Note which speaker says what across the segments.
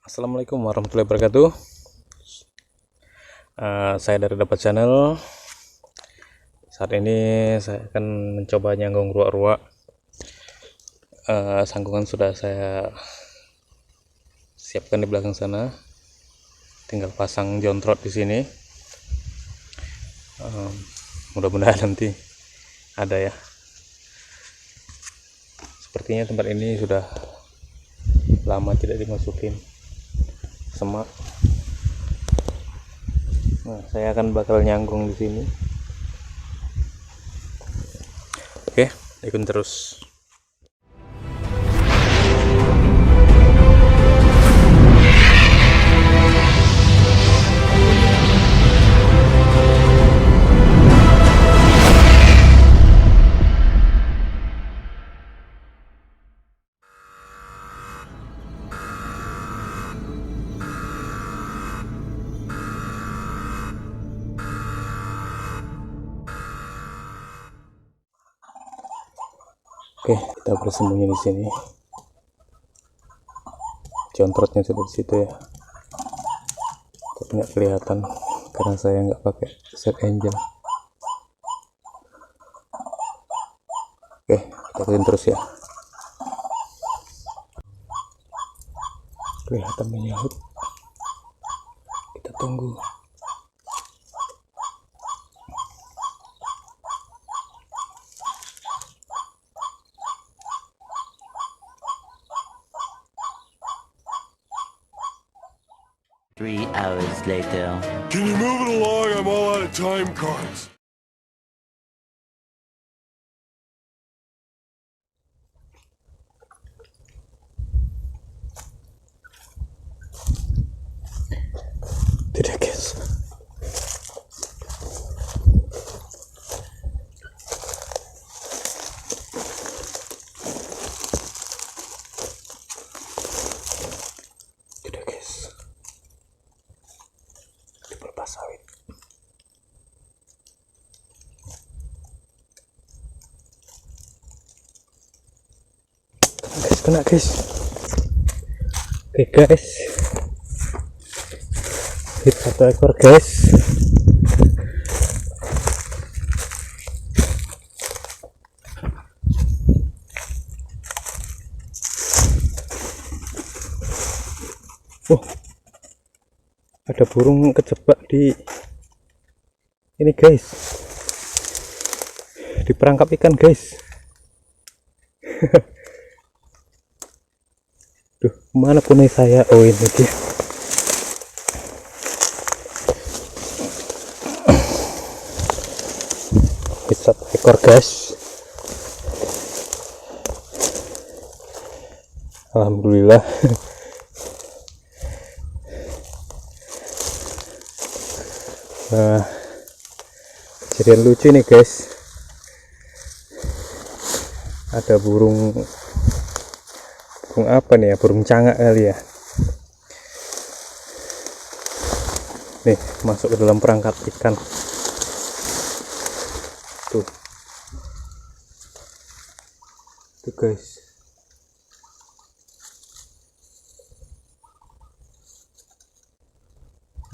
Speaker 1: Assalamualaikum warahmatullahi wabarakatuh. Saya dari Dapat Channel. Saat ini saya akan mencoba nyanggung ruak-ruak. Sanggungan sudah saya siapkan di belakang sana. Tinggal pasang jontrot di sini. Mudah-mudahan nanti ada ya. Sepertinya tempat ini sudah lama tidak dimasukin semak. Nah, saya akan bakal nyanggung di sini. Oke, ikutin terus. Oke, kita bersembunyi di sini. Jontrotnya sudah di situ ya. Tapi nggak kelihatan karena saya nggak pakai set engine. Oke, kita ikutin terus ya. Kelihatan menyahut. Kita tunggu.
Speaker 2: Three hours later.
Speaker 3: Can you move it along? I'm all out of time cards.
Speaker 1: Tidak guys. Tidak guys. Di pelepas sawit. Kena guys. Oke guys. Hit satu ekor guys. Ada burung kejebak di ini guys, di perangkap ikan guys. Duh, mana punya saya? Oh ini dia. Satu ekor guys. Alhamdulillah. Kejadian lucu nih guys. Ada burung apa nih ya, burung cangak kali ya. Nih masuk ke dalam perangkap ikan. Tuh guys,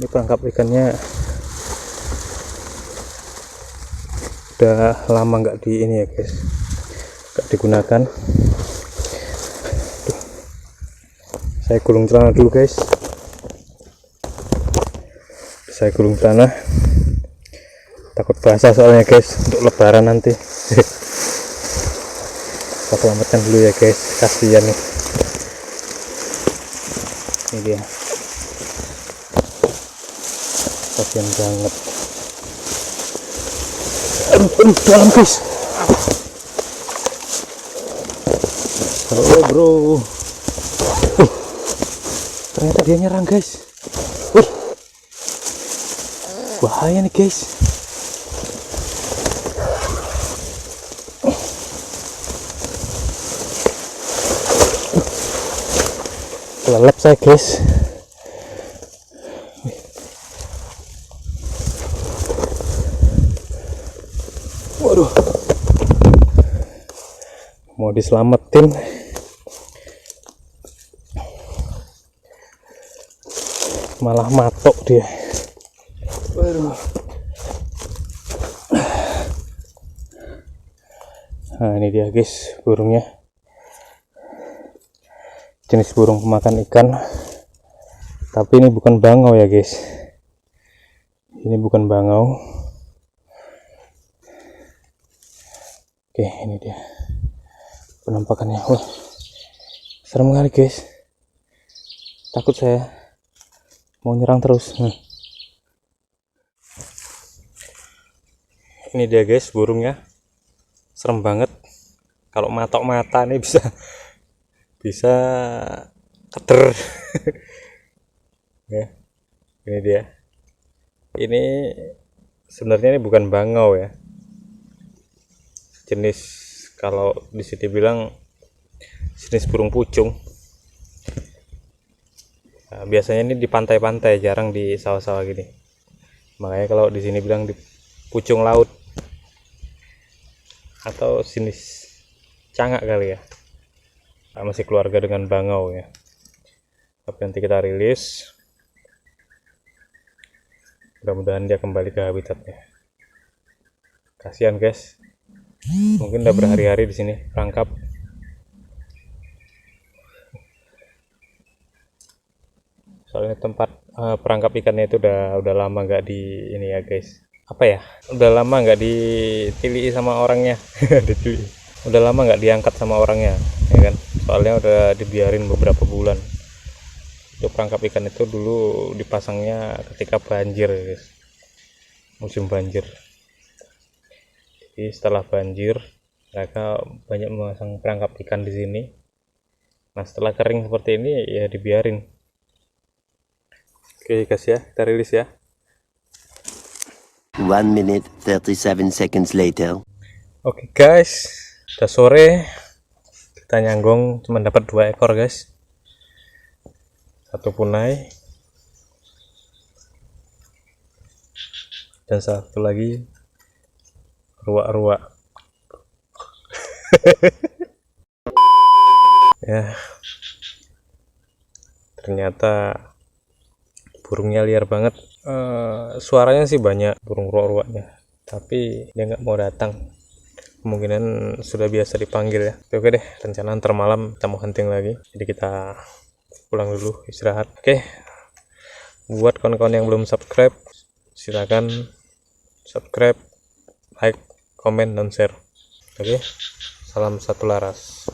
Speaker 1: ini perangkap ikannya udah lama nggak di ini ya guys, nggak digunakan. Tuh. Saya gulung celana dulu guys, saya gulung celana takut basah soalnya guys untuk lebaran nanti. Kita selamatkan dulu ya guys, kasihan nih. Ini dia, kasihan banget. Aduh, dalam guys. Halo bro. Ternyata dia nyerang guys. Bahaya nih guys. Kelelep saya guys. Waduh, mau diselamatin. malah matok dia. Waduh. Nah ini dia guys burungnya, jenis burung pemakan ikan, tapi ini bukan bangau ya guys, ini bukan bangau. Oke ini dia penampakannya. Wah serem kali guys, takut saya mau nyerang terus. Ini dia guys burungnya, serem banget. Kalau matok mata nih bisa keder. Ya ini dia, ini sebenarnya ini bukan bangau ya, jenis, kalau di sini bilang jenis burung pucung. Nah, biasanya ini di pantai-pantai, jarang di sawah-sawah gini, makanya kalau di sini bilang di pucung laut atau jenis cangak kali ya. Nah, masih keluarga dengan bangau ya, tapi nanti kita rilis, mudah-mudahan dia kembali ke habitatnya. Kasihan guys, mungkin udah berhari-hari di sini perangkap. Soalnya tempat perangkap ikannya itu udah lama nggak di ini ya guys, apa ya, udah lama nggak ditili sama orangnya. Udah lama nggak diangkat sama orangnya ya kan, soalnya udah dibiarin beberapa bulan. Itu perangkap ikan itu dulu dipasangnya ketika banjir guys, musim banjir. Jadi setelah banjir mereka banyak memasang perangkap ikan di sini. Nah setelah kering seperti ini ya dibiarin. Oke guys ya, kita rilis ya.
Speaker 2: 1 minute 37 seconds later.
Speaker 1: Oke guys, udah sore, kita nyanggong cuma dapat 2 ekor guys, 1 punai dan 1 lagi ruak-ruak. Ya ternyata burungnya liar banget. Suaranya sih banyak burung ruak-ruaknya, tapi dia nggak mau datang, kemungkinan sudah biasa dipanggil ya. Oke deh, rencana ntar malam kita mau hunting lagi, jadi kita pulang dulu istirahat. Oke, buat kawan-kawan yang belum subscribe, silakan subscribe, like, komen, dan share. Oke, salam satu laras.